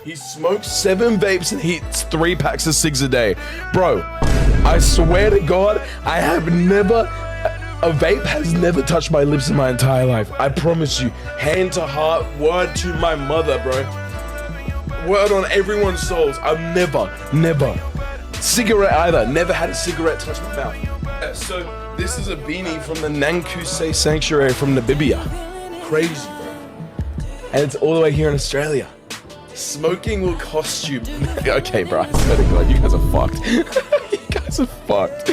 He smokes 7 vapes and he eats 3 packs of cigs a day. Bro, I swear to God, I have never... A vape has never touched my lips in my entire life. I promise you. Hand to heart, word to my mother, bro. Word on everyone's souls. I've never. Cigarette either. Never had a cigarette touch my mouth. So, this is a beanie from the Nankuse Sanctuary from Namibia. Crazy, bro. And it's all the way here in Australia. Smoking will cost you... Okay, bro, I swear to God, you guys are fucked. You guys are fucked.